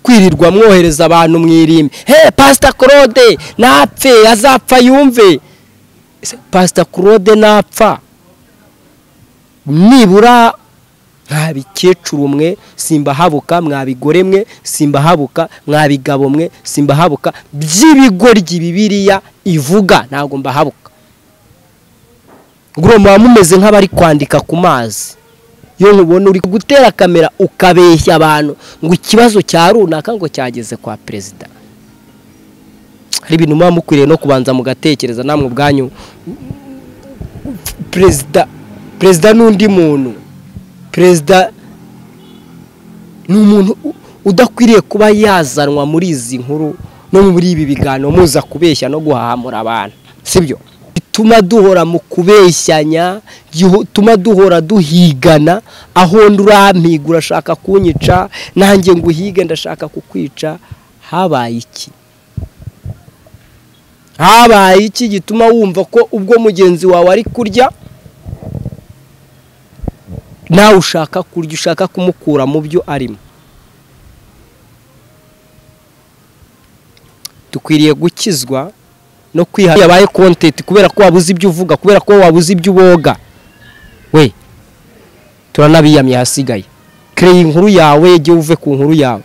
kwirirwa mwohereza abantu mwirimbe Pastor Claude napfe azapfa yumve Pastor Claude napfa nibura mwabikecuru mwe simbahabuka mwabigore mwe simbahabuka mwabigabo mwe simbahabuka by'ibigoryi Bibiliya ivuga ntago mbahabuka nguro mumeze nk'abari kwandika ku mazi yo nkubona uri gutera kamera ukabeshya abantu ngo ikibazo cya runaka ngo cyageze kwa president hari ibintu mukwiriye no kubanza mugatekereza namwe ubwanyu president n'undi muntu president n'umuntu udakwiriye kuba yazanwa muri izi nkuru no muri ibi biganiro muza kubeshya no guhahamura abantu sibyo bituma duhora mu kubeshyanya bituma duhora duhigana aho ndurampiga urashaka kunyica nanjye nguhige ndashaka kukwica habaye iki gituma wumva ko ubwo mugenzi wawe ari kurya nawe ushaka kurya ushaka kumukura mu byo arimo dukwiriye gukizwa no kwiha yabaye content kubera ko wabuze ibyo uvuga kubera ko wabuze ibyo uboga we turanabiyamye hasigaye kreye inkuru yawe je uve ku nkuru yawe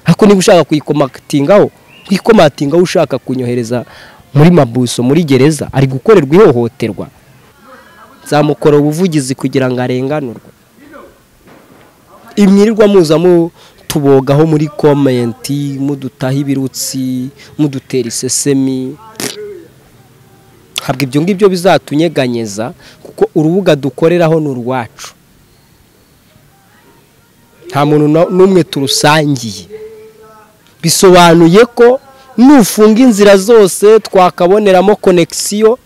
hako niba ushaka kuyikomatingaho kwikomatingaho ushaka kunyohereza muri mabuso muri gereza ari gukorerwa ihohoterwa zamukora ubuvugizi kugira ngo arenganurwe imyirirwa muza mu tubogaho muri comment mudutaha ibirutsi mudutera isesemi habwa ibyo ngibyo bizatunyeganyeza kuko urubuga dukoreraho n'urwacu nta muntu n'umwe turusangiye bisobanuye ko nufunga inzira zose twakaboneramo connection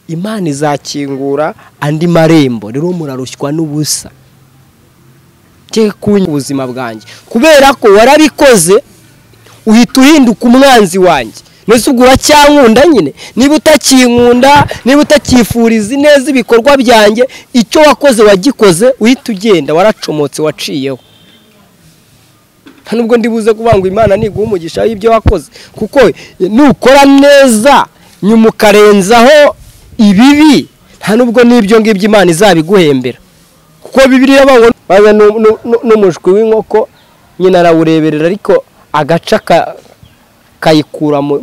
Imana izakingura andi marembo rero murarushywa n'ubusa cye kunya ubuzima bwanjye kubera ko warabikoze uhita uhinduka umwanzi wanjye nese ugura cyankunda nyine niba utakinkunda niba utakifuriza neza ibikorwa byanjye icyo wakoze wagikoze uhita ugenda waracomotse waciyeho nubwo ndibuze kubanga Imana niguha umugisha y'ibyo wakoze kuko nukora neza nyuma ukarenzaho ibibi nta nubwo n'ibyo ngibyo Imana izabiguhembera kuko Bibiliya bango baza n'umushwi w'inkoko nyina arawureberera ariko agaca kayikura mo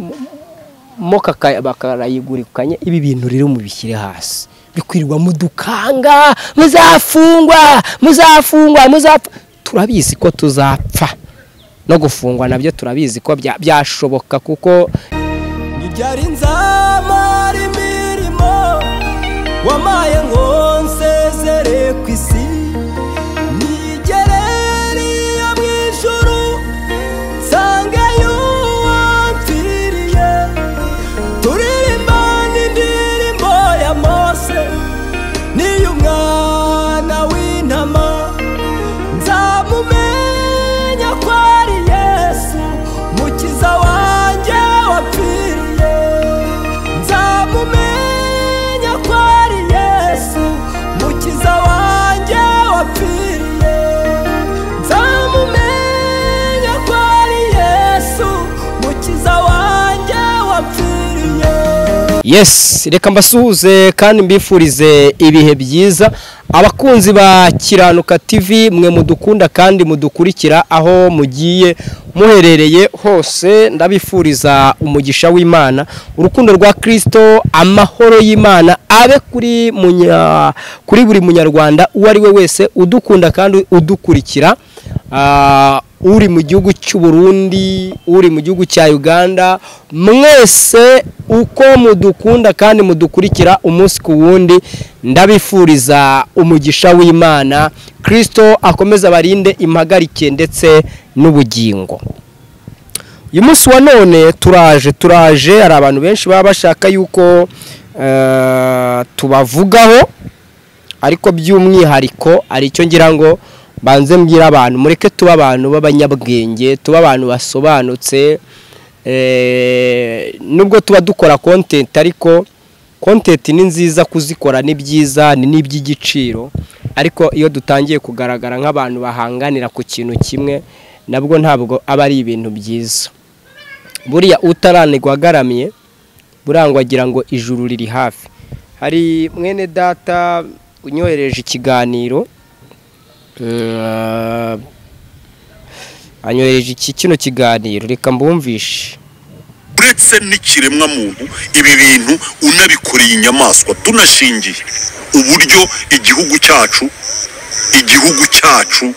bakarayigurikanye ibi bintu rero mubishyire hasi bikwirwa mudukanga muzafungwa turabizi ko tuzapfa no gufungwa nabyo turabizi ko byashoboka kuko nibyari nzamara imirimo wamaye ngo nsezere ku isi nigereriye mu ijuru nsangeyo wampfiriye turirimba n'indirimbo ya Mose n'iy'umwana w'intama nzamumenya ko ari Yesu mukiza wanjye wapfiriye nzamumenya ko ari Yesu mukiza wanjye wapfiriye nzamumenya ko ari Yesu mukiza wanjye wapfiriye. Yes, reka mbasuhuze kandi mbifurize ibihe byiza abakunzi ba Kiranuka TV mwe mudukunda kandi mudukurikira aho mugiye muherereye hose ndabifuriza umugisha w'Imana urukundo rwa Kristo amahoro y'Imana abe kuri buri munyarwanda uwo ari we wese udukunda kandi udukurikira uri mu gihugu cy'u Burundi uri mu gihugu cya Uganda mwese uko mudukunda kandi mudukurikira umunsi ku wundi ndabifuriza umugisha w'Imana Kristo akomeza barinde impagarike ndetse n'ubugingo. Uyu munsi wa none turaje hari abantu benshi baba bashaka yuko tubavugaho ariko by'umwihariko ari cyo ngira ngo banze mbwira abantu mureke tuba abantu b'abanyabwenge tuba abantu basobanutse nubwo tuba dukora content ariko content ni nziza kuzikora ni byiza ni n'iby'igiciro ariko iyo dutangiye kugaragara nk'abantu bahanganira ku kintu kimwe nabwo ntabwo aba ari ibintu byiza. Buriya utaranirwa agaramiye burangwa agira ngo ijuru riri hafi. Hari mwene data unyohereje ikiganiro, anyohereje kino kiganiro, reka mbumvishe. Uretse n'ikiremwa muntu ibi bintu unabikoreye inyamaswa, tunashingiye uburyo igihugu cyacu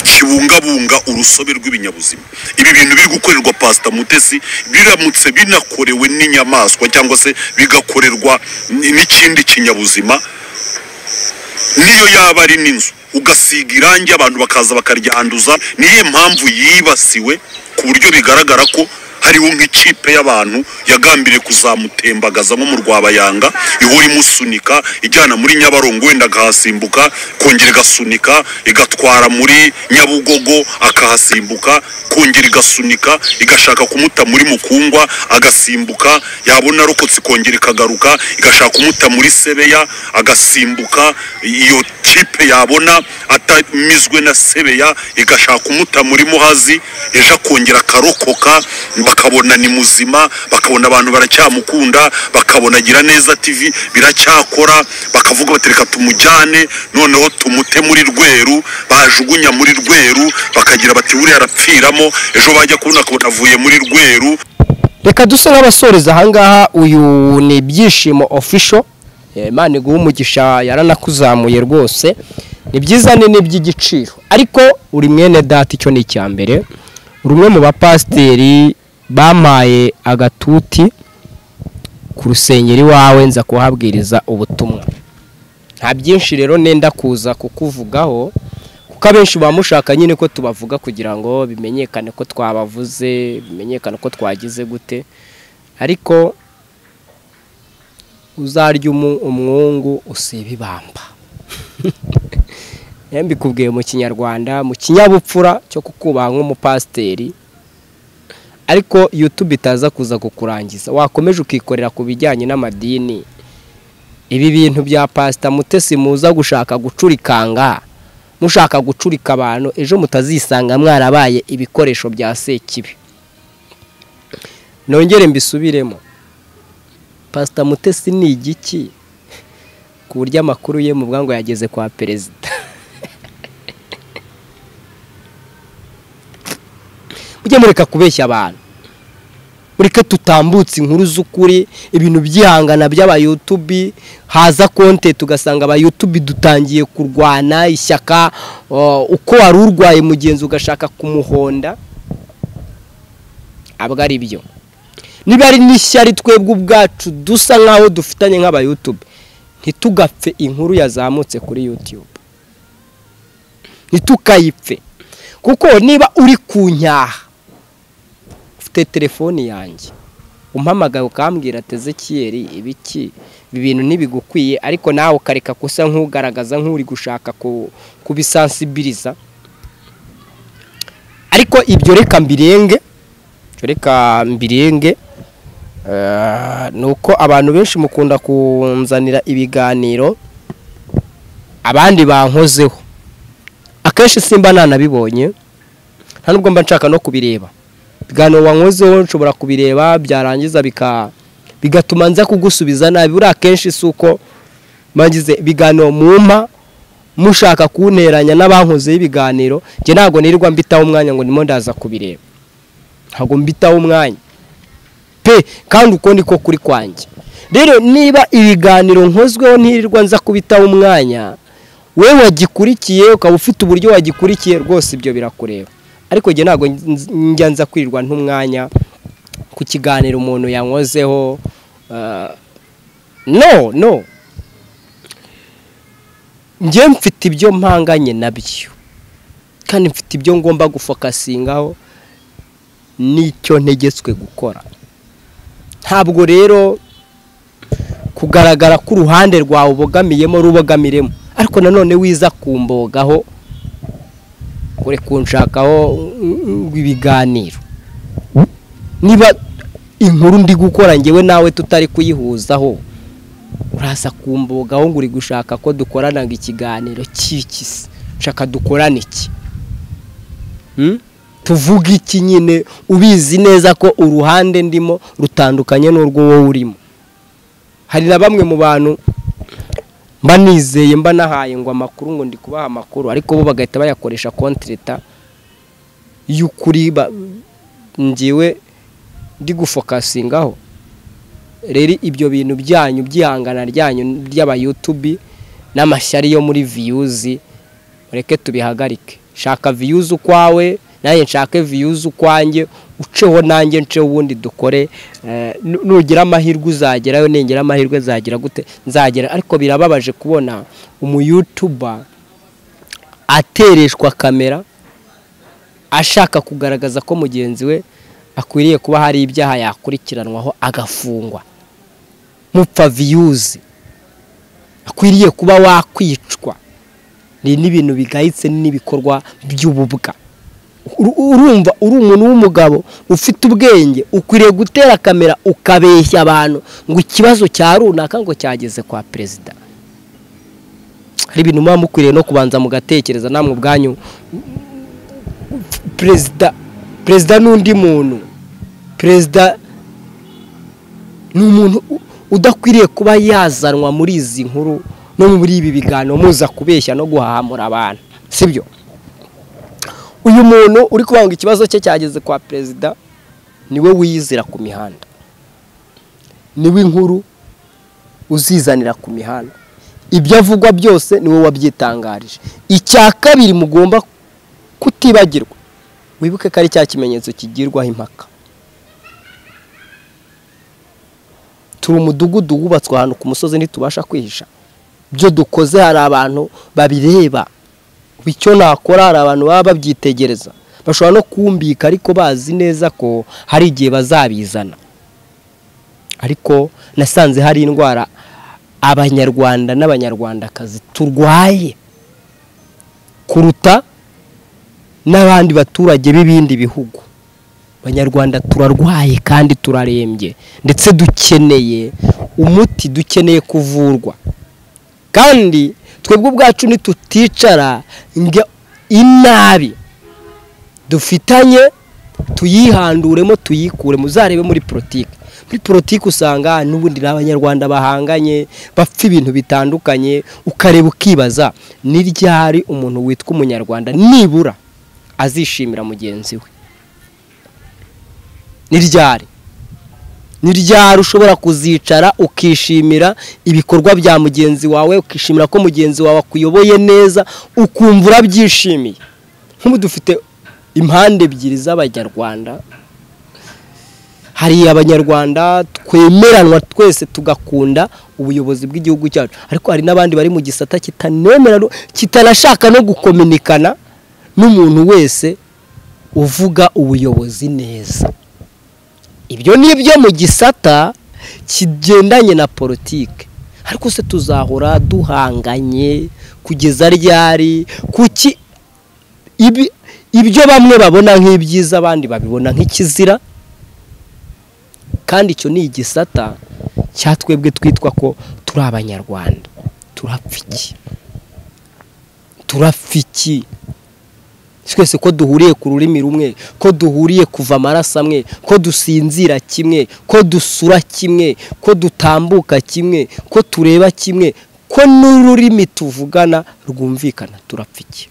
kibungabunga urusobe rw'ibinyabuzima. Ibi bintu biri gukorerwa Pastor Mutesi biramutse binakorewe n'inyamaswa cyangwa se bigakorerwa n'ikindi kinyabuzima, niyo yaba ari n'inzu ugasiga irangi abantu bakaza bakaryanduza, niyo mpamvu yibasiwe ku buryo bigaragara ko hariho nk'ikipe y'abantu yagambiriye kuzamutembagaza nko mu Rwabayanga, ihora imusunika ijyana muri Nyabarongo, wenda agahasimbuka kongera igasunika igatwara muri Nyabugogo, akahasimbuka kongera igasunika igashaka kumuta muri Mukungwa, agasimbuka yabona rokotse kongera ikagaruka igashaka kumuta muri Sebeya, agasimbuka iyo kipe yabona atamizwe na Sebeya igashaka kumuta muri Muhazi, ejo kongera akarokoka, bakabona ni muzima, bakabona abantu baracyamukunda, bakabona Gira Neza TV biracyakora, bakavuga batereka tumujyane noneho tumute muri Rweru, bajugunya muri Rweru bakagira bati buri arapfiramo, ejo bajya kubona ko avuye muri Rweru. Reka duse nk'abasoreza ahangaha. Uyu ni Ibyishimo official, Imana iguha umugisha, yaranakuzamuye rwose, ni byiza ni by'igiciro, ariko uri mwene data, icyo ni icyambere. Uri umwe mu bapasiteri bamaye agatuti ku rusengero iwawe nza kuhabwiriza ubutumwa. Nta byinshi rero nenda kuza kukuvugaho, kuko abenshi bamushaka nyine ko tubavuga kugira ngo bimenyekane ko twabavuze, bimenyekane ko twagize gute, ariko uzarya umwungu usiba ibamba. Mbikubwiye mu Kinyarwanda, mu kinyabupfura cyo kukubaha nk'umupasiteri, ariko YouTube itaza kuza kukurangiza. Wakomeje ukikorera ku bijyanye n'amadini, ibi bintu bya Pastor Mutesi muza gushaka gucurikanga, mushaka gucurika abantu, ejo mutazisanga mwarabaye ibikoresho bya Sekibi. Nongere mbisubiremo, Pastor Mutesi ni igiki ku buryo amakuru ye mu bwango yageze kwa perezida? Ujye mureka kubeshya abantu, mureke tutambutse inkuru z'ukuri. Ibintu byihangana by'aba YouTube, haza content tugasanga aba YouTube dutangiye kurwana ishyaka, uko wari urwaye mugenzi ugashaka kumuhonda, abwa ari byo. Niba ari n'ishyari twebwe ubwacu dusa nkaho dufitanye nk'aba YouTube, ntitugapfe inkuru yazamutse kuri YouTube, ntitukayipfe. Kuko niba uri kunyaha ufite telefoni yanjye, umpamagaye ukambwira ati Ezekiel ibiki ibintu ntibigukwiye, ariko nawe ukareka kusa nk'ugaragaza nk'uri gushaka kubisensibiliza, ariko ibyo reka mbirenge. Nuko abantu benshi mukunda kunzanira ibiganiro abandi bankozeho, akenshi simba nanabibonye, nta nubwo mba nshaka no kubireba. Ibiganiro wankozeho nshobora kubireba byarangiza bigatuma nza kugusubiza nabi. Buri akenshi suko magize ibiganiro mumpa mushaka kunteranya n'abankozeho ibiganiro, nge ntago nirirwa mbitaho umwanya ngo ndimo ndaza kubireba, ntago mbitaho umwanya pe, kandi uko niko kuri kwanjye. Rero niba ibiganiro nkozweho ntirirwa nza kubitaho umwanya, wewe wagikurikiye ukaba ufite uburyo wagikurikiye, rwose ibyo birakureba. Ariko nge ntago njya nza kwirirwa ntumwanya ku kiganiro umuntu yankozeho. No nge mfite ibyo mpanganye nabyo, kandi mfite ibyo ngomba gufokasingaho, nicyo ntegetswe gukora. Ntabwo rero kugaragara ku ruhande rwawe rubogamiremo, ariko nanone wiza kumbogaho kure kunshakaho ibiganiro. Niba inkuru ndi gukora ngewe nawe tutari kuyihuzaho, uraza kumbogaho ngo uri gushaka ko dukorana ngo ikiganiro cy'ikisi, ushaka dukorana iki? tuvuga iki nyine ubizi neza ko uruhande ndimo rutandukanye n'urwo wowe urimo. Hari na bamwe mu bantu mba nizeye mba nahaye ngo amakuru ngo ndi kubaha amakuru ariko bo bagahita bayakoresha kontreta y'ukuri ngiwe ndi gufokasingaho. Rero ibyo bintu byanyu byihangana ryanyu ry'aba YouTube n'amashyari yo muri views ureke tubihagarike. Shaka views ukwawe naye nshake views ukwanjye uceho nanjye nce ubundi dukore nugira amahirwe uzagerayo nengera amahirwe zagira gute nzagera. Ariko birababaje kubona umu-YouTuber atereshwa kamera ashaka kugaragaza ko mugenzi we akwiriye kuba hari ibyaha yakurikiranwaho agafungwa. Mupfa views akwiriye kuba wakwicwa. Ni n'ibintu bigayitse n'ibikorwa by'ububwa. Urumva uri umuntu w'umugabo ufite ubwenge ukwiriye gutera kamera ukabeshya abantu ngo ikibazo cya runaka ngo cyageze kwa perezida. Hari ibintu muba mukwiriye no kubanza mugatekereza namwe ubwanyu. Perezida n'undi muntu. Perezida ni umuntu udakwiriye kuba yazanwa muri izi nkuru no muri ibi biganiro muza kubeshya no guhahamura abantu, sibyo? Uyu muntu uri kubanga ikibazo cye cyageze kwa perezida niwe wiyizira ku mihanda, niwe inkuru uzizanira ku mihanda. Ibyo avugwa byose niwe wabyitangarije. Icya kabiri mugomba kutibagirwa, wibuke ko ari cya kimenyetso kigirwaho impaka. Turi umudugudu wubatswe ahantu ku musozi ntitubasha kwihisha. Byo dukoze hari abantu babireba. Bityo nakora hari abantu baba babyitegereza. Bashobora no kumbika ariko bazi neza ko hari igihe bazabizana. Ariko nasanze hari indwara abanyarwanda n'abanyarwandakazi turwaye kuruta n'abandi baturage b'ibindi bihugu. Abanyarwanda turarwaye kandi turarembye ndetse dukeneye umuti, dukeneye kuvurwa. Kandi twebwe ubwacu nituticara inabi dufitanye tuyihanduremo tuyikure. Muzarebe muri politiki. Muri politiki usanga n'ubundi n'abanyarwanda bahanganye bapfa ibintu bitandukanye, ukareba ukibaza ni ryari umuntu witwa umunyarwanda nibura azishimira mugenzi we. Ni ryari ushobora kuzicara ukishimira ibikorwa bya mugenzi wawe, ukishimira ko mugenzi wawe akuyoboye neza, ukumva urabyishimiye. Nk'ubu dufite impande ebyiri z'abanyarwanda. Hari abanyarwanda twemeranwa twese tugakunda ubuyobozi bw'igihugu cyacu, ariko hari n'abandi bari mu gisata kitanemera kitanashaka no gukominikana n'umuntu wese uvuga ubuyobozi neza. Ibyo nibyo mu gisata kigendanye na politike. Ariko se tuzahora duhanganye kugeza ryari? Kuki ibyo bamwe babona nk'ibyiza abandi babibona nk'ikizira? Kandi icyo ni igisata cyatwebwe twitwa ko turi abanyarwanda. Turafiki twese ko duhuriye ku rurimi rumwe, ko duhuriye kuva amaraso amwe, ko dusinzira kimwe, ko dusura kimwe, ko dutambuka kimwe, ko tureba kimwe, ko n'ururimi tuvugana rwumvikana. Turapfiki.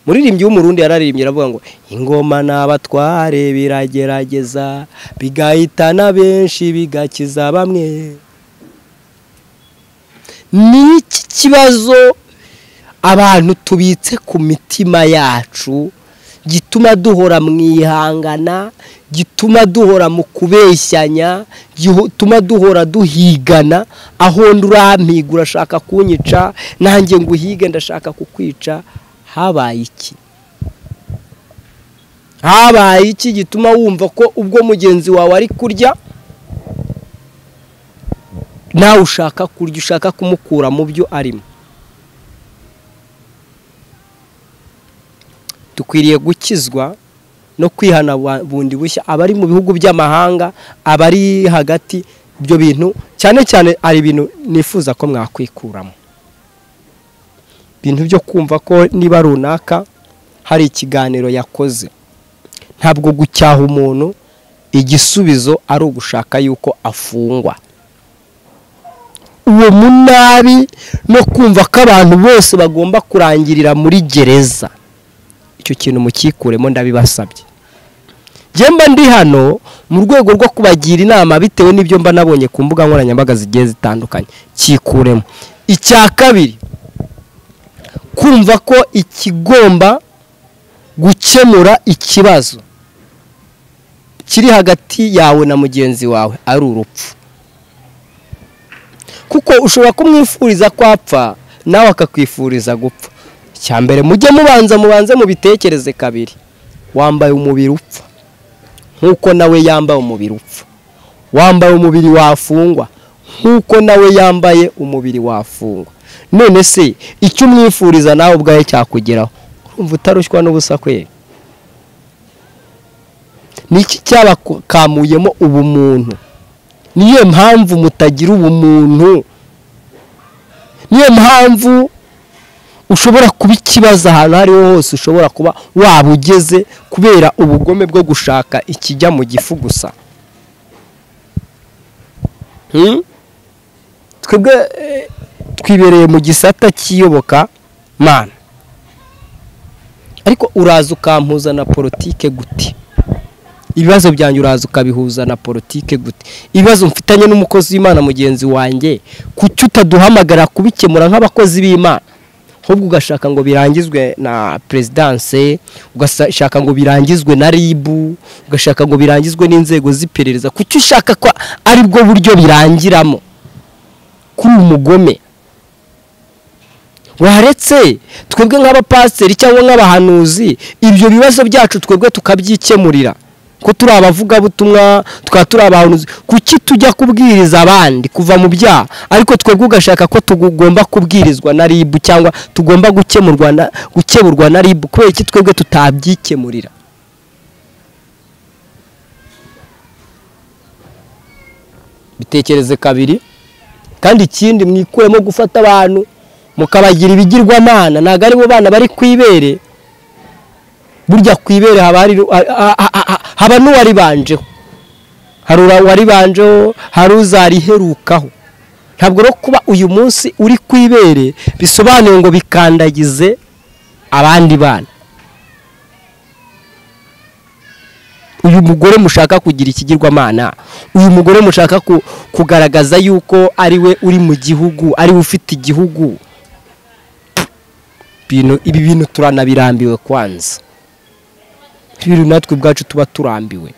Muririmbyi w'umurundi yararirimbye aravuga ngo ingoma n'abatware biragerageza bigahitana benshi bigakiza bamwe. Ni iki kibazo abantu tubitse ku mitima yacu gituma duhora mwihangana, gituma duhora mu kubeshyanya, gituma duhora duhigana? Aho ndurampiga urashaka kunyica, nanjye nguhige ndashaka kukwica. Habaye iki gituma wumva ko ubwo mugenzi wawe ari kurya nawe ushaka kurya, ushaka kumukura mu byo arimo? Dukwiriye gukizwa no kwihana bundi bushya. Abari mu bihugu by'amahanga, abari hagati, ibyo bintu cyane cyane ari ibintu nifuza ko mwakwikuramo. ibintu byo kumva ko niba runaka hari ikiganiro yakoze, ntabwo gucyaha umuntu igisubizo ari ugushaka yuko afungwa. Uwo munabi no kumva ko abantu bose bagomba kurangirira muri gereza, icyo kintu mukikuremo ndabibasabye. Jemba ndi hano mu rwego rwo kubagira inama bitewe n'ibyo mba nabonye ku mbuga nkoranyambaga zigiye zitandukanye, kikuremo. Icya kabiri, kumva ko ikigomba gukemura ikibazo kiri hagati yawe na mugenzi wawe ari urupfu. Kuko ushobora kumwifuriza kwapfa nawe akakwifuriza gupfa. Cyambere mujye mubanze mubitekereze kabiri. Wambaye umubiri upfa nkuko nawe yambaye umubiri upfa. Wambaye umubiri wafungwa nkuko nawe yambaye umubiri wafungwa. None se icyo umwifuriza nawe ubwaye cyakugeraho, urumva utarushywa n'ubusa kwe? Niki cyabakamuyemo ubumuntu? Niyo mpamvu mutagira ubumuntu. Niyo mpamvu ushobora kuba ikibazo ahantu hariho hose ushobora kuba wabugeze kubera ubugome bwo gushaka ikijya mu gifu gusa. Twebwe twibereye mu gisata kiyoboka mana, ariko uraza ukampuza na politike gute? Ibibazo byanjye uraza ukabihuza na politike gute? Ibibazo mfitanye n'umukozi w'Imana mugenzi wanjye, kuki utaduhamagara kubikemura nk'abakozi b'Imana? Ahubwo ugashaka ngo birangizwe na presidence, ugashaka ngo birangizwe na RIB, ugashaka ngo birangizwe n'inzego z'iperereza. Kuki ushaka ko ari bwo buryo birangiramo? Kuri umugome waretse twebwe nk'abapasiteri cyangwa nk'abahanuzi ibyo bibazo byacu twebwe tukabyikemurira, ko turi abavuga butumwa, turi abahanuzi. Kuki tujya kubwiriza abandi kuva mu byaha, ariko twebwe ugashaka ko tugomba kubwirizwa na RIB cyangwa tugomba gukeburwa na RIB? Kubera iki twebwe tutabyikemurira? Bitekereze kabiri. Kandi ikindi, mwikuremo gufata abantu mukabagira ibigirwamana. Ntago ari bo bana bari kwibere. Burya kwibere haba n'uwari banjeho, hari uwari banjeho, hari uzariherukaho. Ntabwo ro kuba uyu munsi uri kwibere bisobanuye ngo bikandagize abandi bana. Uyu mugore mushaka kugira ikigirwamana, uyu mugore mushaka kugaragaza yuko ari we uri mu gihugu, ari we ufite igihugu. Ibi bintu turanabirambiwe kwanza. Ibintu natwe ubwacu tuba turambiwe.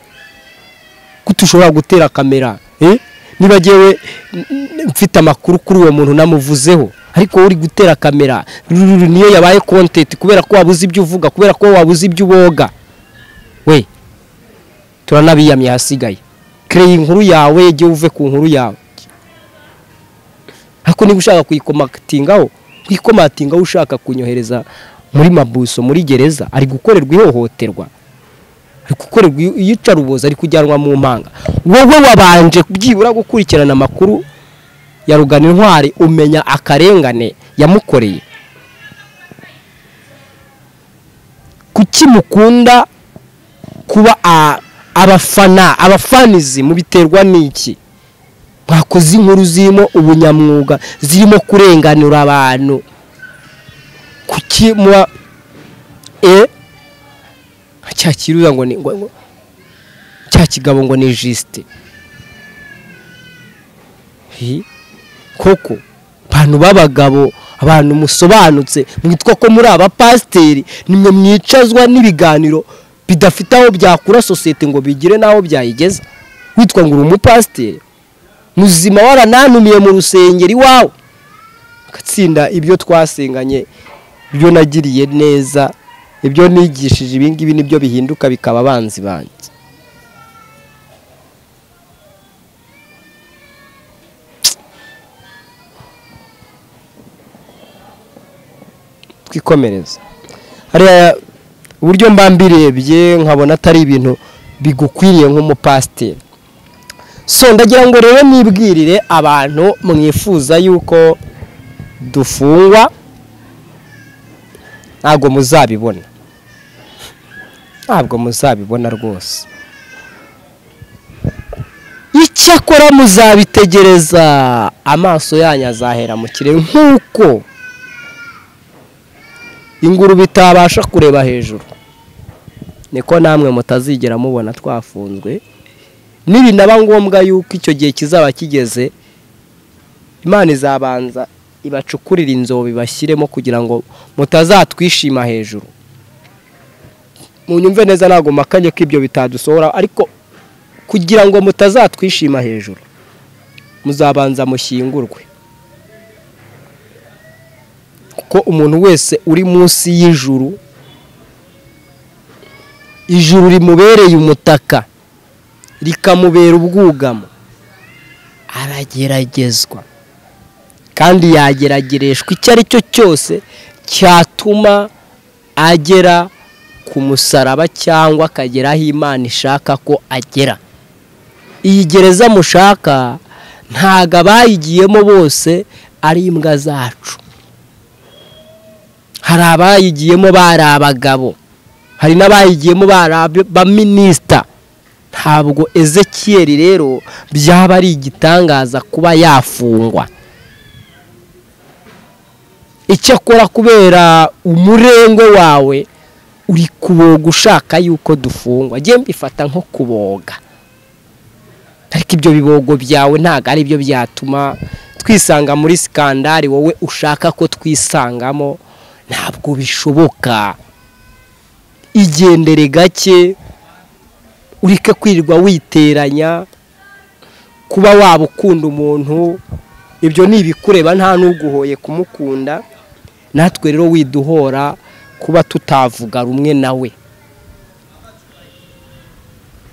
Kutushobora gutera kamera, niba jewe mfite amakuru kuri uwo muntu namuvuzeho, ariko uri gutera kamera niyo yabaye content kubera ko wabuze ibyo uvuga, kubera ko wabuze ibyo uboga. We turanabiyamye hasigaye. Kreye inkuru yawe, je uve ku nkuru yawe. Ariko niba ushaka kuyikomatingaho, kwikomatingaho ushaka kunyohereza muri mabuso, muri gereza, ari gukorerwa ihohoterwa, ari gukorerwa iyicaruboza, ari kujyanwa mu mpanga. Wowe wabanje byibura gukurikirana amakuru ya Rugana Intwari, umenya akarengane yamukoreye. Kuki mukunda kuba abafanizi mubiterwa n'iki? Mwakoze inkuru zirimo ubunyamwuga, zirimo kurenganura abantu. Kuki muba cyakiruza ngo ni cyakigabo ngo ni juste? Koko abantu babagabo, abantu musobanutse, mwitwa ko muri abapasiteri, nimwe mwicazwa n'ibiganiro bidafite aho byakura societe ngo bigire naho byayigeza. Witwa ngo uri umupasiteri muzima, waranantumiye mu rusengero iwawe, gatsinda ibyo twasenganye, ibyo nagiriye neza, ibyo nigishije, ibingibi nibyo bihinduka bikaba abanzi banjye. Twikomereza. Hariya uburyo mbambirebye nkabona atari ibintu bigukwiriye nk'umupasiteri. So ndagira ngo rero nibwirire abantu mwifuza yuko dufungwa, ntabwo muzabibona, ntabwo muzabibona rwose. Icyakora muzabitegereza, amaso yanyu azahera mu kirere, nk'uko ingurube itabasha kureba hejuru, niko namwe mutazigera mubona twafunzwe. Nibinaba ngombwa yuko icyo gihe kizaba kigeze, Imana izabanza ibacukurira inzobe bashyiremo kugira ngo mutazatwishima hejuru. Munyumve neza, ntabwo makanye ko ibyo bitadusohora, ariko kugira ngo mutazatwishima hejuru muzabanza mushyingurwe, kuko umuntu wese uri munsi y'ijuru, ijuru rimubereye umutaka rikamubera ubwugamo, arageragezwa kandi yageragereshwa icyo ari cyo cyose cyatuma agera ku musaraba cyangwa akagera aho Imana ishaka ko agera. Iyi gereza mushaka ntago abayigiyemo bose ari imbwa zacu. Hari abayigiyemo bari abagabo, hari n'abayigiyemo bari abaminisita. Ntabwo Ezekiyeli rero byaba ari igitangaza kuba yafungwa. Icyakora kubera umurengwe wawe uri kuboga ushaka yuko dufungwa, ngiye mbifata nko kuboga, ariko ibyo bibogo byawe ntago ari byo byatuma twisanga muri skandari wowe ushaka ko twisangamo. Ntabwo bishoboka. Igendere gake, ureke kwirirwa witeranya, kuba waba ukunda umuntu ibyo ni ibikureba, nta n'uguhoye kumukunda. Natwe rero widuhora kuba tutavuga rumwe nawe.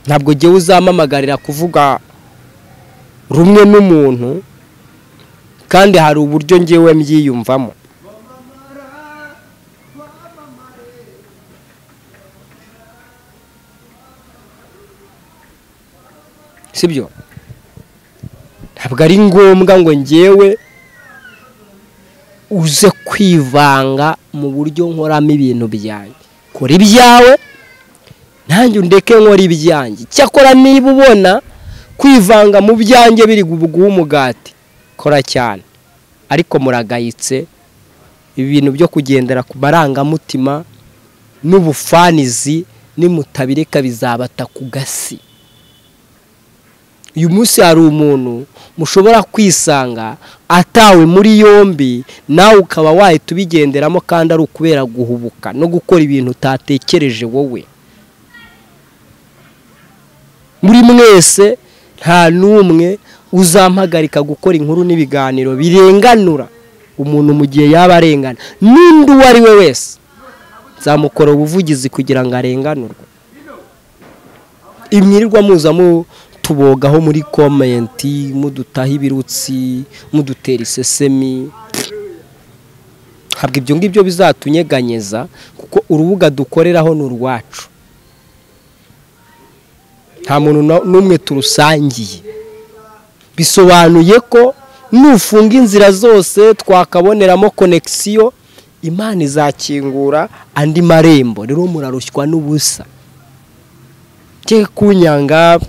Ntabwo jyewe uzamamagarira kuvuga rumwe n'umuntu kandi hari uburyo njyewe mbyiyumvamo. Sibyo? Ntabwo ari ngombwa ngo njyewe uze kwivanga mu buryo nkoramo ibintu byanjye. Kora ibyawe nanjye undeke nkora ibyanjye. Cyakora niba ubona kwivanga mu byanjye biri gubuguha umugati, kora cyane, ariko muragayitse. Ibintu byo kugendera ku marangamutima n'ubufanizi nimutabireka bizabata ku gasi. Uyu munsi hari umuntu mushobora kwisanga atawe muri yombi, nawe ukaba wahita ubigenderamo kandi ari ukubera guhubuka no gukora ibintu utatekereje wowe. Muri mwese nta n'umwe uzampagarika gukora inkuru n'ibiganiro birenganura umuntu mu gihe yaba arengana. N'undi uwo ari we wese nzamukora ubuvugizi kugira ngo arenganurwe. Imwirirwa muzamu tubogaho muri komenti, mudutaha ibirutsi, mudutera isesemi, habwa ibyo ngibyo bizatunyeganyeza, kuko urubuga dukoreraho ni urwacu. Nta muntu n'umwe turusangiye. Bisobanuye ko nufunga inzira zose twakaboneramo connection, Imana izakingura andi marembo. Rero murarushywa n'ubusa. Cye kunyanga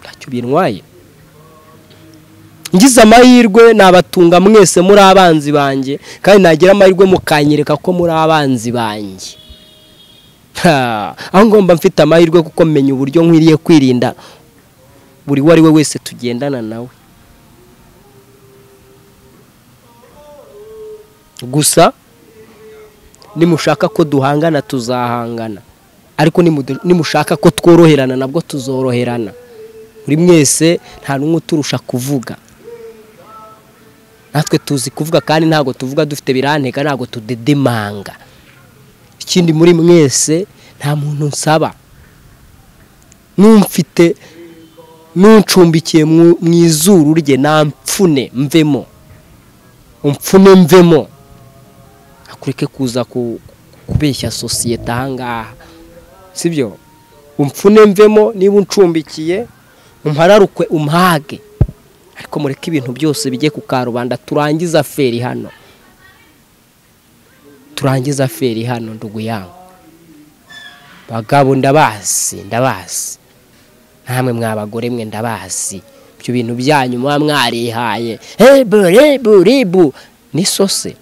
ntacyo bintwaye. Ngize amahirwe nabatunga mwese muri abanzi banjye, kandi nagira amahirwe mukanyereka ko muri abanzi banjye. Aho ngomba mfite amahirwe kuko menya uburyo nkwiriye kwirinda buri wari we wese tugendana nawe. Gusa nimushaka ko duhangana tuzahangana, ariko nimushaka ko tworoherana nabwo tuzoroherana. Muri mwese nta n'umwe turusha kuvuga. Natwe tuzi kuvuga kandi ntago tuvuga dufite biranteka, ntago tudedemanga. Ikindi muri mwese nta muntu nsaba. Numfite nuncumbikiye mu izuru rye nampfune mvemo. Umfune mvemo. Akureke kuza kubeshya societe ahangaha. Sibyo? Umfune mvemo, niba uncumbikiye umpararukwe umhage. Ariko mureke ibintu byose bijye ku karubanda turangiza feri hano. turangiza feri hano ndugu yangu. Bagabo ndabazi namwe mwabagore mwe ndabazi ibyo bintu byanyu muba mwarihaye ribu ni sose.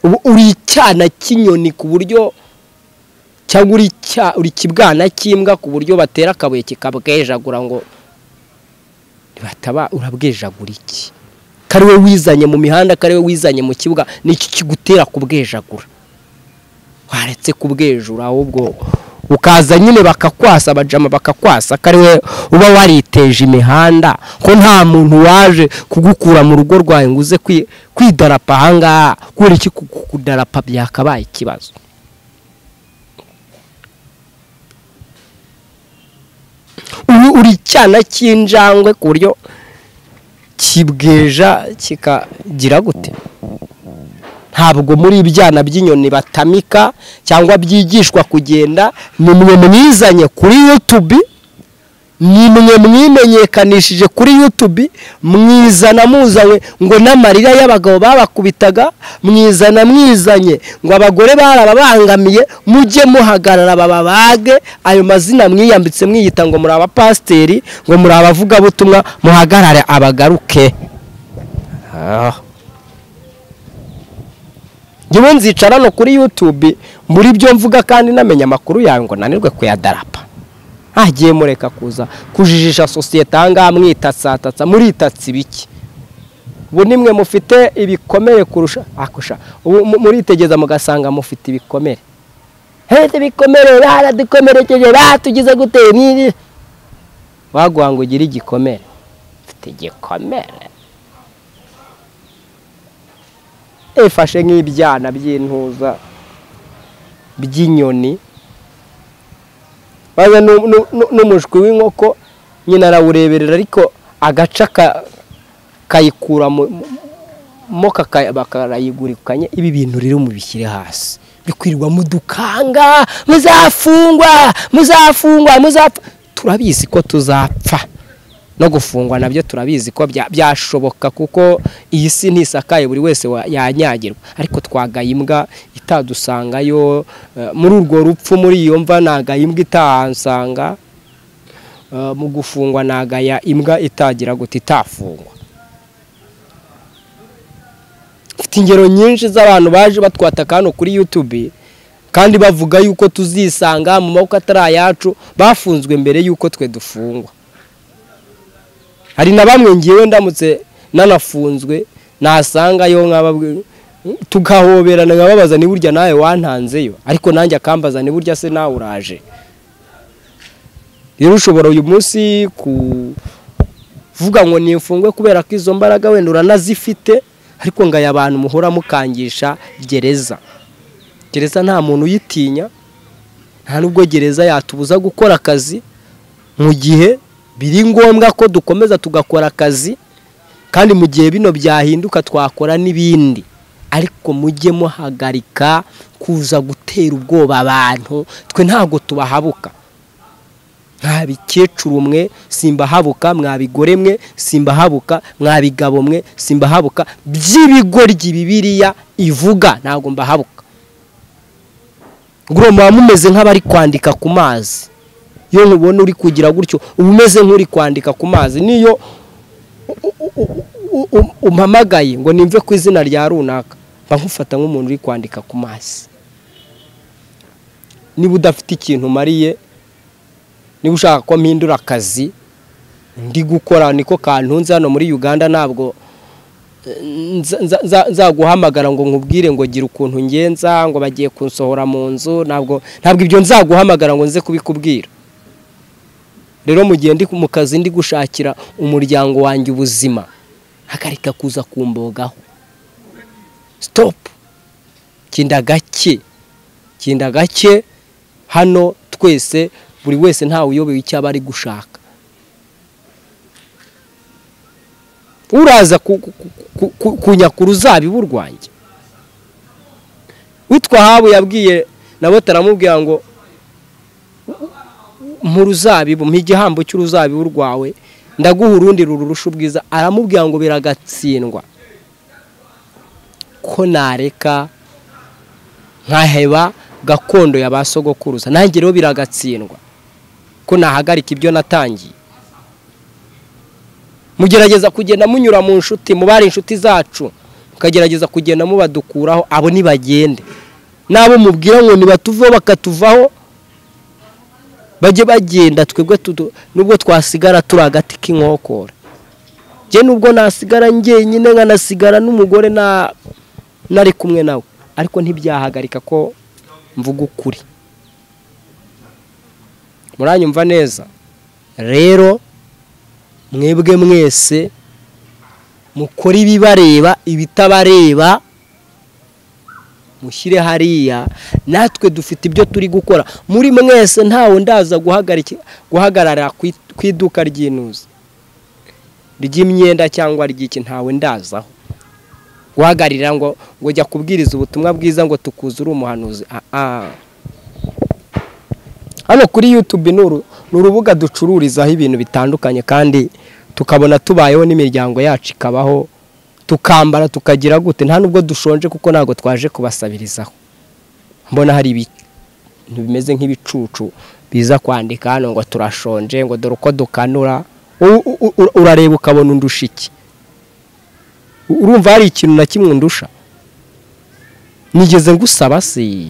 Ubu uri cyana kinyoni ku buryo cyangwa uri kibwana kimbwa ku buryo batera akabuye kikabwejagura ngo bataba urabwejagura iki? Kariwe wizanye mu mihanda, kariwe wizanye mu kibuga, niki kigutera kubwejagura? Waretse kubwejura ahubwo ukaza nyine bakakwasa, abajama bakakwasa, kariwe uba wariteje imihanda ko nta muntu waje kugukura mu rugo rwawe ngo uze kwidarapa hanga. Kuri iki kudarapa byakabaye ikibazo. Uri cyana cy'injangwe ku buryo kibweja kikagira gute? Ntabwo muri ibyana by'inyoni batamika cyangwa byigishwa kugenda. Nimwe mwizanye kuri YouTube, nimwe mwimenyekanishije kuri YouTube, mwizana muzanywe ngo n'amarira y'abagabo babakubitaga, mwizanye ngo abagore barababangamiye, mujye muhagarara bababage. Ayo mazina mwiyambitse mwiyita ngo muri abapasteri, ngo muri abavuga butumwa, muhagarare abagaruke. Ngiye nzicara no kuri YouTube muri byo mvuga kandi namenya amakuru yawe ngo nanirwe kuyadarapa. Agiye mureka kuza kujijisha societe anga mwitatsatsa muritatsi biki. Ubu nimwe mufite ibikomere kurusha akusha. Muritegeza mugasanga mufite ibikomere. Ibikomere baradukomerekeje batugize gute ni waguha ngo ugire igikomere. Ufite igikomere. Efashe nk'ibyana by'intuza by'inyoni, baza n'umushwi w'inkoko nyine arawureberera, ariko agaca kayikura mo bakarayigurikanye. Ibi bintu rero mubishyire hasi, bikwirirwa mudukanga muzafungwa. Turabizi ko tuzapfa no gufungwa nabyo turabizi ko byashoboka, kuko iyi si ntisakaye buri wese yanyagirwa. Ariko twagaye imbwa itadusangayo muri urwo rupfu, muri iyo mva nagaye imbwa itahansanga, mu gufungwa nagaya imbwa itagira gute itafungwa. Mfite ingero nyinshi z'abantu baje batwataka hano kuri YouTube kandi bavuga yuko tuzisanga mu maboko atari ayacu, bafunzwe mbere yuko twe dufungwa. Hari na bamwe ngiyewe ndamutse nanafunzwe nasanga yo nk'ababwe tugahoberana ngababaza ni burya nawe wantanzeyo, ariko nanjye akambaza ni burya se nawe uraje. Rero ushobora uyu munsi kuvuga ngo nifungwe kubera ko izo mbaraga wenda uranazifite, ariko ngaya abantu muhora mukangisha gereza. Gereza nta muntu uyitinya, nta nubwo gereza yatubuza gukora akazi mu gihe biri ngombwa ko dukomeza tugakora akazi, kandi mu gihe bino byahinduka twakora n'ibindi. Ariko mujye muhagarika kuza gutera ubwoba abantu, twe ntago tubahabuka. Nta bikecuru mwe simbahabuka, mwabigore mwe simbahabuka, mwabigabo mwe simbahabuka, by'ibigoryi Bibiliya ivuga ntago mbahabuka. Nguro mumeze nk'abari kwandika ku mazi. Iyo nkubona uri kugira gutyo umeze nk'uri kwandika ku mazi, niyo umpamagaye ngo nimve ku izina rya runaka, nkufata nk'umuntu uri kwandika ku mazi. Niba udafite ikintu mariye, niba ushaka ko mpindura akazi ndi gukora niko kantunze hano muri Uganda, ntabwo nzaguhamagara ngo nkubwire ngo gira ukuntu ngenza ngo bagiye kunsohora mu nzu. Ntabwo ibyo nzaguhamagara ngo nze kubikubwira. Rero mu gihe ndi mu kazi ndi gushakira umuryango wanjye ubuzima, hagarika kuza kumbogaho. Stop. Kinda gake hano twese, buri wese ntawe uyobewe icyo aba ari gushaka. Uraza kunyakura uzabibu rwanjye. Witwa Habu yabwiye nabo taramubwira ngo mu ruzabibu, mu igihambo cy'uruzabibu rwawe ndaguha urundi rurusha ubwiza. Aramubwira ngo biragatsindwa ko nareka nkaheba gakondo ya basogokuruza, nanjye rero biragatsindwa ko nahagarika ibyo natangiye. Mugerageza kugenda munyura mu nshuti, mubari inshuti zacu, mukagerageza kugenda mubadukuraho, abo nibagende. Nabo mubwira ngo nibatuvaho bakatuvaho, bajye bagenda, twebwe nubwo twasigara turi agati k'inkokora. Je nubwo nasigara njyenyine nkanasigara n'umugore nari kumwe nawe, ariko ntibyahagarika ko mvuga ukuri. Muranyumva neza? Rero mwebwe mwese mukora ibibareba, ibitabareba mushyire hariya, natwe dufite ibyo turi gukora. Muri mwese ntawe ndaza guhagarara ku iduka ry'inuzi ry'imyenda cyangwa ry'iki, ntawe ndazaho guhagarira ngo jya kubwiriza ubutumwa bwiza ngo tukuzure umuhanuzi. Hano kuri YouTube ni urubuga ducururizaho ibintu bitandukanye, kandi tukabona tubayeho n'imiryango yacu ikabaho, tukambara tukagira gute, nta nubwo dushonje kuko ntago twaje kubasabirizaho. Mbona hari ibintu bimeze nk'ibicucu biza kwandika hano ngo turashonje, ngo dore uko dukanura. Urareba ukabona undushiki, urumva hari ikintu na kimwe ndusha? Nigeze ngusaba si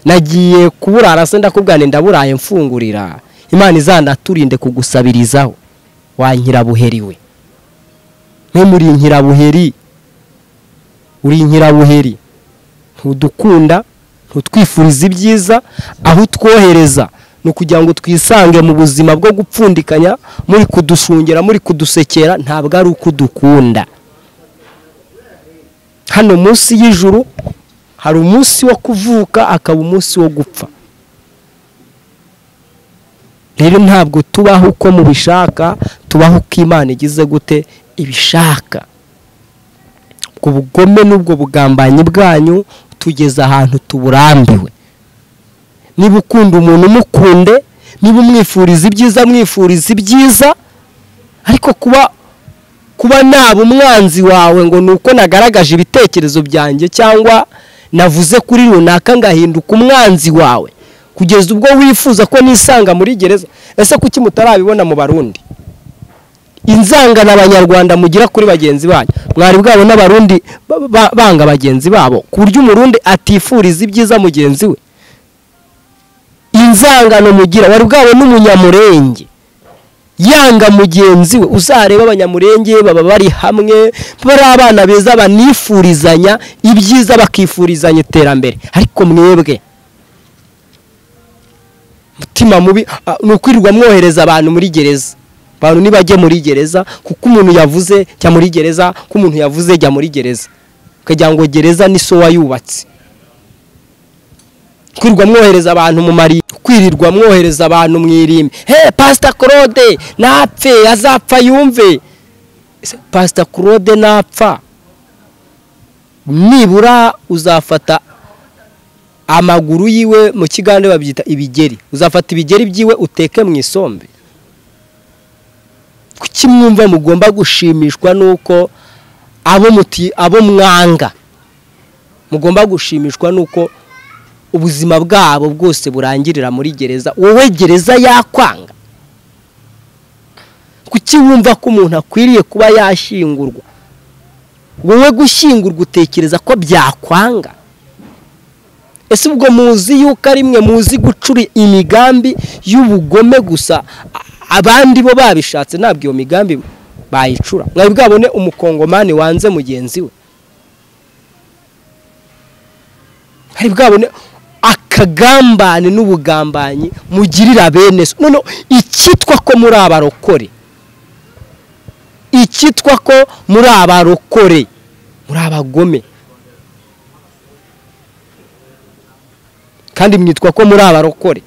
nagiye kuburara se ndakubwane ndaburaye mfungurira, Imana izanaturinde kugusabirizaho. Wankirabuheriwe, mwe muri nkirabuheri, uri nkirabuheri, ntudukunda, ntutwifuriza ibyiza, aho twohereza no kugira ngo twisange mu buzima bwo gupfundikanya, muri kudushungera, muri kudusekera, ntabwo ari uko dukunda. Hano munsi y'ijuru hari umunsi wo kuvuka, akaba umunsi wo gupfa. Rero ntabwo tubaho uko mubishaka, tubaho uko Imana igize gute ibishaka. Ubugome n'ubwo bugambanyi bwanyu tugeze ahantu tuburambiwe. Niba ukunda umuntu mukunde, niba umwifuriza ibyiza mwifuriza ibyiza, ariko kuba naba umwanzi wawe ngo nuko nagaragaje ibitekerezo byanjye cyangwa navuze kuri runaka ngahinduka umwanzi wawe kugeza ubwo wifuza ko nisanga muri gereza. Ese kuki mutarabibona mu Barundi? Inzangana abanyarwanda mugira kuri bagenzi banyu, mwari bwabo n'abarundi banga bagenzi babo ku buryo umurundi atifuriza ibyiza mugenzi we. Inzangano mugira, wari bwabo n'umunyamurenge yanga mugenzi we. Uzareba abanyamurenge baba bari hamwe, bari abana beza banifurizanya ibyiza, bakifurizanya iterambere. Ariko mwebwe mutima mubi nukwirirwa mwohereza abantu muri gereza. Abantu nibajye muri gereza kuko umuntu yavuze cya muri gereza, ko umuntu yavuze jya muri gereza, kugira ngo gereza ni so wayubatse. Kwirirwa mwohereza abantu mu mari, kwirirwa mwohereza abantu mwirime. Pastor Claude napfe, azapfa yumve. Pastor Claude napfa, nibura uzafata amaguru yiwe, mu kigande babyita ibigeri, uzafata ibigeri byiwe uteke mu isombe. Kuki mwumva mugomba gushimishwa nuko abo mwanga, mugomba gushimishwa nuko ubuzima bwabo bwose burangirira muri gereza, wowe gereza yakwanga? Kuki wumva ko umuntu akwiriye kuba yashingurwa, wowe gushyingurwa utekereza ko byakwanga? Ese ubwo muzi yuko ari mwe muzi gucura imigambi y'ubugome gusa, abandi bo babishatse ntabwo iyo migambi bayicura? Mwari bwabone umukongomani wanze mugenzi we? Hari bwabone akagambane n'ubugambanyi mugirira bene so? None ikitwa ko muri abarokore, ikitwa ko muri abarokore, muri abagome, kandi mwitwa ko muri abarokore.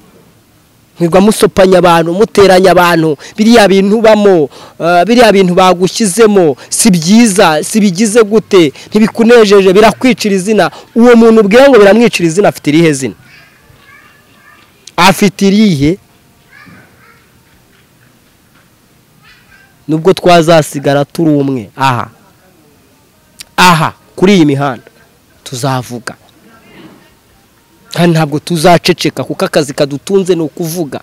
Mwirwa musopanya abantu, muteranya abantu, biriya bintu bamo, biriya bintu bagushyizemo si byiza, si bigize gute, ntibikunejeje, birakwicira izina. Uwo muntu ubwira ngo biramwicira izina, afite irihe zina? Afite irihe? Nubwo twazasigara turi umwe aha kuri iyi mihanda tuzavuga, kandi ntabwo tuzaceceka kuko akazi kadutunze ni ukuvuga.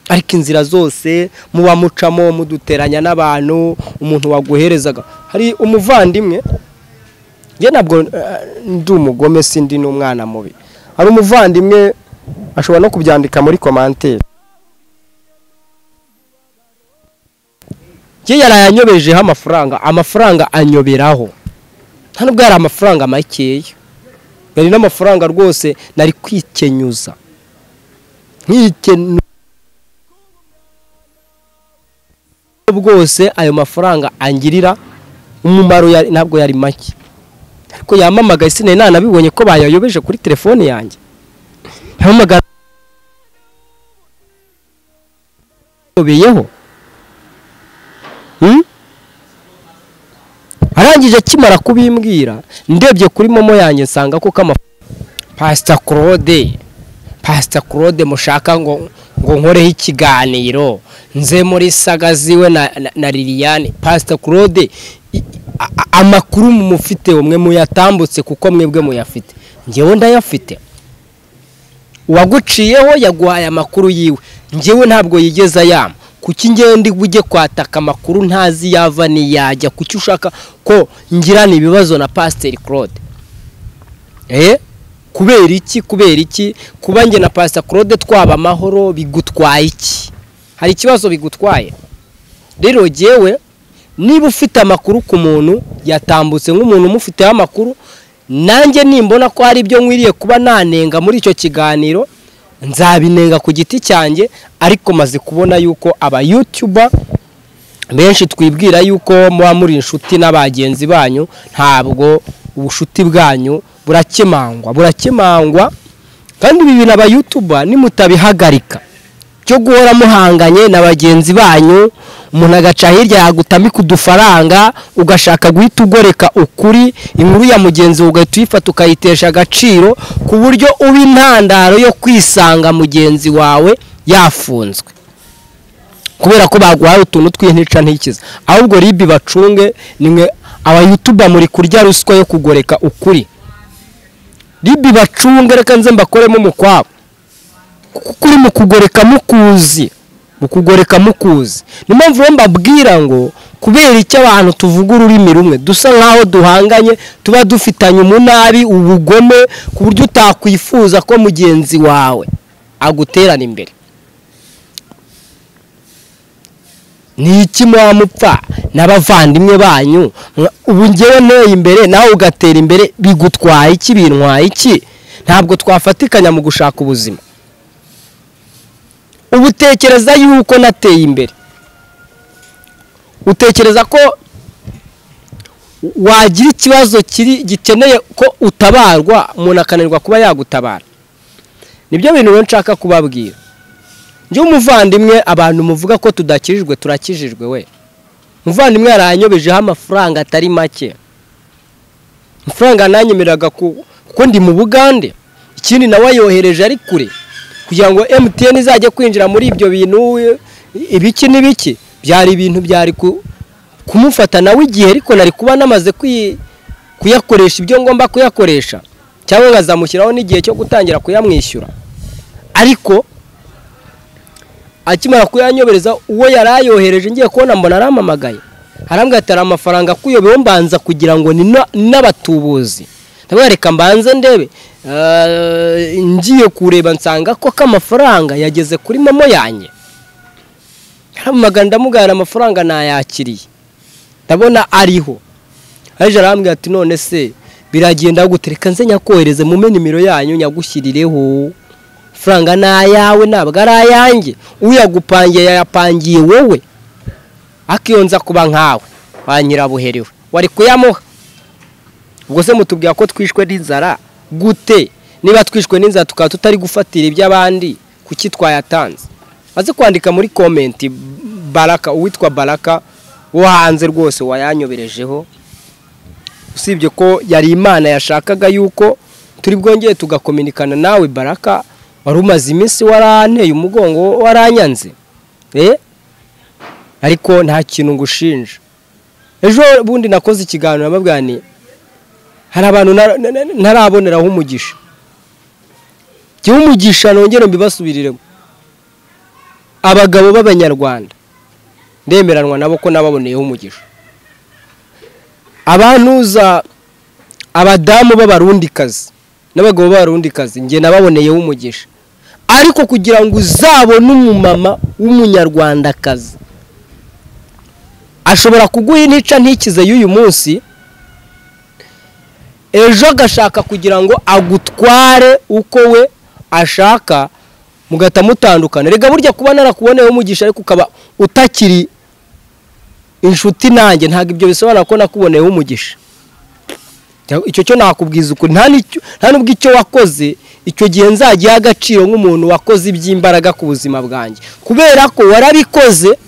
Ariko inzira zose muba mucamo muduteranya n'abantu, umuntu waguherezaga. Hari umuvandimwe, njye ntabwo ndi umugome, sindi n'umwana mubi. Hari umuvandimwe ashobora no kubyandika muri commentaire. Njye yarayanyobejeho amafaranga anyoberaho. Nta nubwo yari amafaranga makeya, yari n'amafaranga rwose nari kwikenyuza bwose. Ayo mafaranga angirira umumaro ntabwo yari make, ariko yamamagaye sinari nanabibonye ko bayayobeje kuri telefone yanjye. Yamamagaye yobeyeho. Arangije kimara kubimbwira, ndebye kuri momo yanjye nsanga ko Pastor Claude mushaka ngo nkoreho ikiganiro nze muri Sagaziwe na Liliane. Pastor Claude amakuru mufite umwe muyatambutse kuko mwebwe muyafite, ngewe ndayafite. Uwaguciyeho yaguhaye amakuru yiwe, ngewe ntabwo yigeza yama. Kuki ngende bujye kwataka amakuru ntazi yava ni yajya, kuki ushaka ko ngirana ibibazo na Pastor Claude? Kubera iki kuba nge na Pastor Claude twaba amahoro bigutwaye iki? Hari ikibazo bigutwaye? Rero jewe niba ufite amakuru ku muntu yatambutse nk'umuntu umufiteho amakuru, nanjye nimbona ko hari ibyo nkwiriye kuba nanenga muri icyo kiganiro, nzabinenga ku giti cyanjye. Ariko maze kubona yuko aba YouTuber benshi twibwira yuko muba muri inshuti n'abagenzi banyu, ntabwo ubushuti bwanyu burakemangwa. Kandi ibi bintu aba YouTuber nimutabihagarika cyo guhora muhanganye na bagenzi banyu, umuntu agaca hirya yagutamika udufaranga, ugashaka guhita ugoreka ukuri, inkuru ya mugenzi ugahita uyifata ukayitesha agaciro, ku buryo uba intandaro yo kwisanga mugenzi wawe yafunzwe kubera ko baguhaye utuntu tw'intica ntikiza. Ahubwo ribi bacunge, nimwe aba YouTuber muri kurya ruswa yo kugoreka ukuri. Ribi bacunge, reka nze mbakoremo umukwabo kuri mu kugoreka mukuzi. Niyo mpamvu mbabwira ngo kubera icyo abantu tuvuga ururimi rumwe, dusa nkaho duhanganye, tuba dufitanye umunabi, ubugome, ku buryo utakwifuza ko mugenzi wawe aguterana imbere. Ni iki mwamupfa n'abavandimwe banyu? Ubu ngewe nteye imbere nawe ugatera imbere, bigutwaye iki? Bintwaye iki? Ntabwo twafatikanya mu gushaka ubuzima. Ubu utekereza yuko nateye imbere, utekereza ko wagira ikibazo gikeneye ko utabarwa, umuntu akananirwa kuba yagutabara. Nibyo bintu nshaka kubabwira. Njye umuvandimwe, abantu muvuga ko tudakirijwe, turakijijwe. We umuvandimwe yaranyobejeho amafaranga atari make. Amafaranga nanyemereraga kuko ndi mu Bugande, ikindi nawe yohereje ari kure, kugira ngo MTN izajye kwinjira muri ibyo bintu ibiki n'ibiki. Byari ibintu byari kumufata nawe igihe, ariko nari kuba namaze kuyakoresha ibyo ngomba kuyakoresha, cyangwa ngazamushyiraho n'igihe cyo gutangira kuyamwishyura. Ariko akimara kuyanyobereza, uwo yarayohereje ngiye kubona mbona aramamagaye, arambwira ati amafaranga kuyobeho mbanza kugira ngo ni n'abatubuzi. Ndabona reka mbanze ndebe, ngiye kureba nsanga ko amafaranga yageze kuri momo yanjye. Aramagana ndamugana amafaranga nayakiriye, ndabona ariho. Aje arambwira ati none se biragenda gutereka nze nyakohereze mu nimero yanyu nyagushyirireho. Franga na yawe ntabwo ari ayanjye, uyagupangiye yayapangiye wowe, akiyonza kuba nkawe wanyirabuherewe wari kuyamuha. Ubwo se mutubwira ko twishwe n'inzara gute? Niba twishwe n'inzara tukaba tutari gufatira iby'abandi, kuki twayatanze? Aze kwandika muri comment Baraka, uwitwa Baraka wo hanze rwose wayanyoberejeho. Usibye ko yari Imana yashakaga yuko turi bwongeye tugakominikana nawe Baraka, wari umaze iminsi waranteye umugongo waranyanze. Ariko nta kintu ngushinja. Ejo bundi nakoze ikiganiro nababwira nti hari abantu ntaraboneraho umugisha. Jyewe umugisha nongere mbibasubiriremo, abagabo b'abanyarwanda ndemeranwa nabo ko nababoneyeho umugisha. Abantuza abadamu b'abarundikazi n'abagabo b'abarundikazi njye nababoneyeho umugisha, ariko kugira ngo uzabone umumama w'umunyarwandakazi ashobora kuguha intica ntikize y'uyu munsi, ejo agashaka kugira ngo agutware uko we ashaka, mugata mutandukana. Rega burya kuba narakuboneye umugisha ariko ukaba utakiri inshuti nanjye, ntabwo ibyo bisobanura ko nakuboneyeho umugisha. Icyo cyo nakubwiza ukuri, nta nubwo icyo wakoze icyo gihe nzagiha agaciro nk'umuntu wakoze iby'imbaraga ku buzima bwanjye, kubera ko warabikoze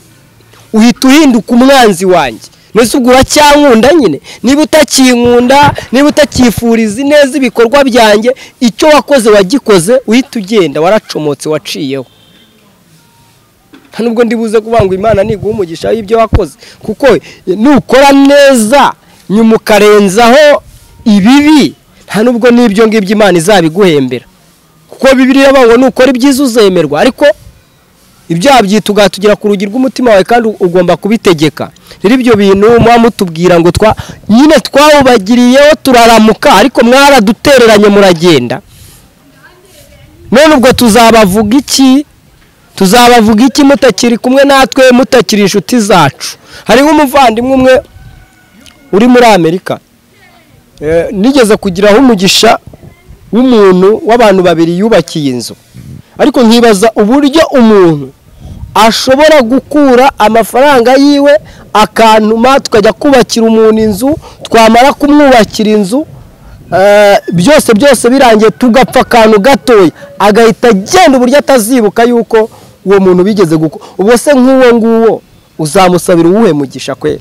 uhita uhinduka umwanzi wanjye. Nese ubwo uracyankunda nyine? Niba utakinkunda, niba utakifuriza neza ibikorwa byanjye, icyo wakoze wagikoze, uhita ugenda, waracomotse, waciyeho. Nubwo ndibuze kuvuga ngo Imana niguha umugisha y'ibyo wakoze, kuko nukora neza nyuma ukarenzaho ibibi, nta nubwo n'ibyo ngibyo Imana izabiguhembera, kuko Bibiliya ivuga ngo nukora ibyiza uzemerwa, ariko ibyaha byituga tugira ku rugi rw'umutima wawe kandi ugomba kubitegeka. Rero ibyo bintu muba mutubwira ngo nyine twawubagiriyeho turaramuka, ariko mwaradutereranye muragenda. None ubwo tuzabavuga iki? Tuzabavuga iki mutakiri kumwe natwe, mutakiri inshuti zacu? Hariho umuvandimwe umwe uri muri Amerika, nigeze kugiraho umugisha w'umuntu w'abantu babiri yubakiye inzu, ariko nkibaza uburyo umuntu ashobora gukura amafaranga yiwe akantuma tukajya kubakira umuntu inzu, twamara kumwubakira inzu byose birangiye tugapfa akantu gatoya, agahita agenda uburyo atazibuka yuko uwo muntu bigeze gukora. Ubwo se nk'uwo nguwo uzamusabira uwuhe mugisha kwe?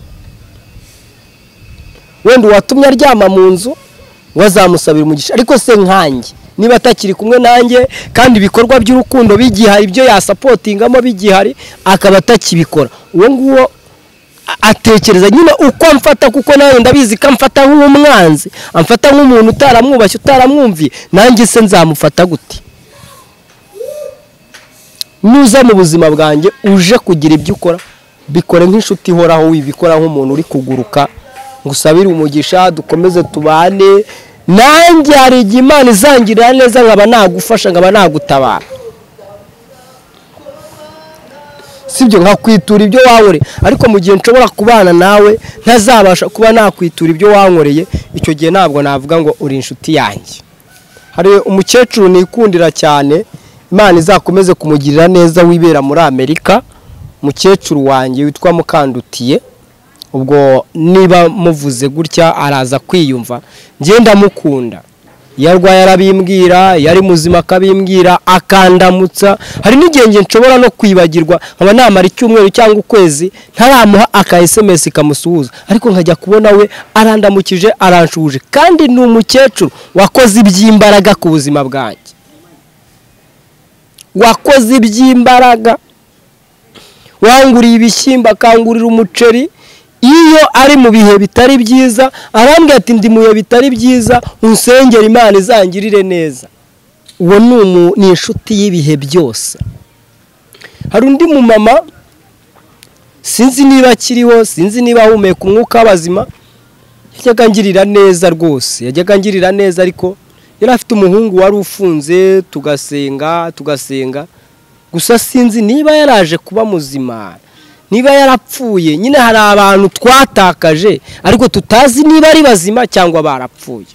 Wenda watumye aryama mu nzu wazamusabira umugisha, ariko se nkanjye niba atakiri kumwe nanjye kandi ibikorwa by'urukundo bigihari, ibyo yasapotingamo bigihari, akaba atakibikora, uwo nguwo atekereza nyine uko amfata, kuko nawe ndabizi ko amfata nk'umwanzi, amfata nk'umuntu utaramwubashye, utaramwumviye, nanjye se nzamufata gute? Nuza mu buzima bwanjye uje kugira ibyo ukora, bikore nk'inshuti ihoraho, wibikora nk'umuntu uri kuguruka. Ngusabire umugisha, dukomeze tubane, nanjye hari igihe Imana izangirira neza nkaba nagufasha, nkaba nagutabara, sibyo nkakwitura ibyo wankoreye. Ariko mu gihe nshobora kubana nawe ntazabasha kuba nakwitura ibyo wankoreye, icyo gihe ntabwo navuga ngo uri inshuti yanjye. Hari umukecuru nikundira cyane, Imana izakomeze kumugirira neza, wibera muri Amerika, umukecuru wanjye witwa Mukandutiye. Ubwo niba muvuze gutya araza kwiyumva, ngenda mukunda, yarwaye arabimbwira, yari muzima akabimbwira, akandamutsa. Hari n'igihe nge nshobora no kwibagirwa, nkaba namara icyumweru cyangwa ukwezi ntaramuha aka SMS kamusuhuza, ariko nkajya kubona we arandamukije, aranshuje, kandi ni umukecuru wakoze iby'imbaraga ku buzima bwanjye, wakoze iby'imbaraga, wanguriye ibishyimbo, akangurira umuceri. Iyo ari mu bihe bitari byiza arambwira ati ndi mu bihe bitari byiza, unsengera Imana izangirire neza. Uwo ni inshuti y'ibihe byose. Hari undi mu mama sinzi niba akiriho, sinzi niba ahumeka umwuka w'abazima, yajyaga ngirira neza rwose, yajyaga ngirira neza, ariko yari afite umuhungu wari ufunze, tugasenga, gusa sinzi niba yaraje kuba muzima, niba yarapfuye. Nyine hari abantu twatakaje ariko tutazi niba ari bazima cyangwa barapfuye.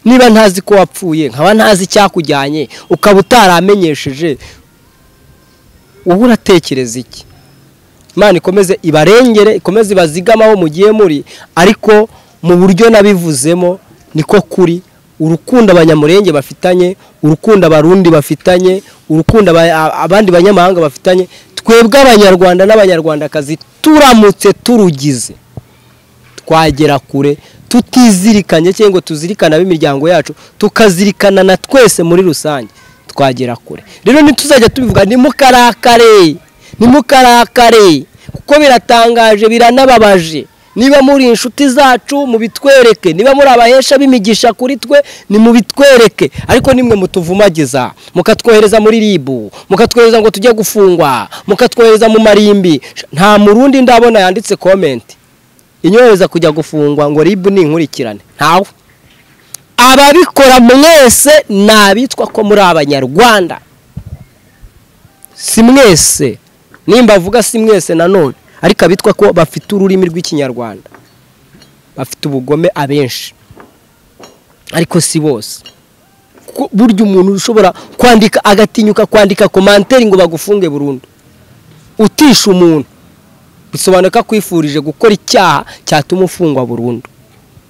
Niba ntazi ko wapfuye, nkaba ntazi cyakujyanye, ukaba utaramenyesheje, wowe uratekereza iki? Imana ikomeze ibarengere, ikomeze ibazigamaho mu gihe muri, ariko mu buryo nabivuzemo niko kuri. Urukundo abanyamurenge bafitanye, urukundo abarundi bafitanye, urukundo abandi banyamahanga bafitanye, twebwe abanyarwanda n'abanyarwandakazi turamutse turugize twagera kure, tutizirikanye cyangwa tuzirikana b'imiryango yacu, tukazirikana na twese muri rusange, twagera kure. Rero ntituzajya tubivuga ni mukarakare, kuko biratangaje, biranababaje niba muri inshuti zacu mubitwereke, niba muri abahesha b'imigisha kuri twe ni mubitwereke, ariko nimwe mutuvumagiza mukatwohereza muri ribu, mukatwohereza ngo tujye gufungwa, mukatwohereza mu marimbi. Nta murundi ndabona yanditse comment inyohereza kujya gufungwa ngo ribu ni inkurikirane, ntawe. Ababikora mwese nabitwa ko muri abanyarwanda, si mwese, nimba avuga si mwese nanone, ariko abitwa ko bafite ururimi rw'ikinyarwanda, bafite ubugome abenshi, ariko si bose. Burya umuntu ushobora kwandika agatinyuka kwandika commentaire ngo bagufunge burundu, utisha umuntu bisobanuka kwifurije gukora icyaha cyatuma ufungwa burundu,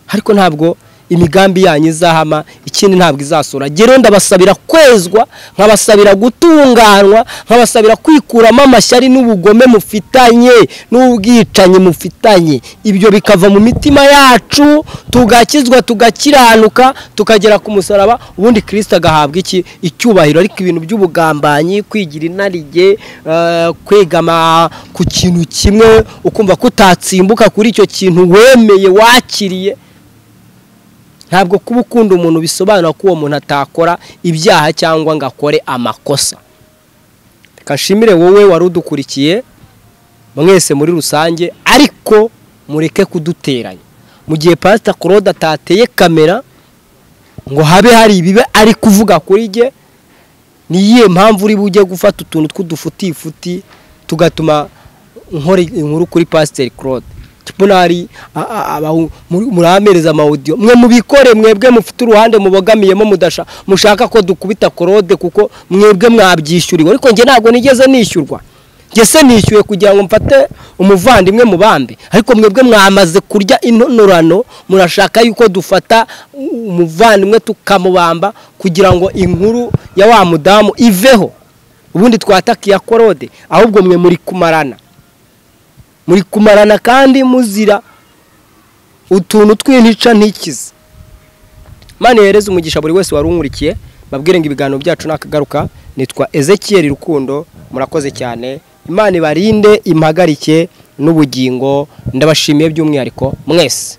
ariko ntabwo imigambi yanyu izahama, ikindi ntabwo izasura. Gero ndabasabira kwezwa, nkabasabira gutunganwa, nkabasabira kwikuramo amashyari n'ubugome mufitanye n'ubwicanye mufitanye, ibyo bikava mu mitima yacu, tugakizwa tugakiranuka tukagera ku musaraba, ubundi Kristo agahabwa icyubahiro. Ariko ibintu by'ubugambanyi, kwigira inarijye, kwegama ku kintu kimwe ukumva kutatsimbuka kuri icyo kintu wemeye wakiriye, ntabwo kuba ukunda umuntu bisobanura ko uwo muntu atakora ibyaha cyangwa ngo akore amakosa. Reka nshimire wowe wari udukurikiye mwese muri rusange, ariko mureke kuduteranya. Mu gihe Pastor Claude atateye kamera ngo habe hari ibibe ari kuvuga kuri jye, niyihe mpamvu uri bujye gufata utuntu tw'udufutifuti tugatuma nkora inkuru kuri Pastor Claude? Tubonari muramereza amaudio, mwe mubikore, mwebwe mufite uruhande mubogamiyemo mudasha mushaka ko dukubita Claude kuko mwebwe mwabyishyuriwe, ariko nge ntago nigeze nishyurwa. Nge se nishyuye kugira ngo mfate umuvandimwe mu bambi, ariko mwebwe mwamaze kurya intonorano, murashaka yuko dufata umuvandimwe tukamubamba kugira ngo inkuru ya wa mudamu iveho, ubundi twatakiya Claude. Ahubwo mwe muri kumarana kandi muzira utuntu tw'intica ntikize. Imana yereze umugisha buri wese warunkurikiye, babwire ngo ibiganiro byacu nakagaruka. Nitwa Ezekiel Rukundo, murakoze cyane. Imana ibarinde impagarike n'ubugingo, ndabashimiye by'umwihariko mwese.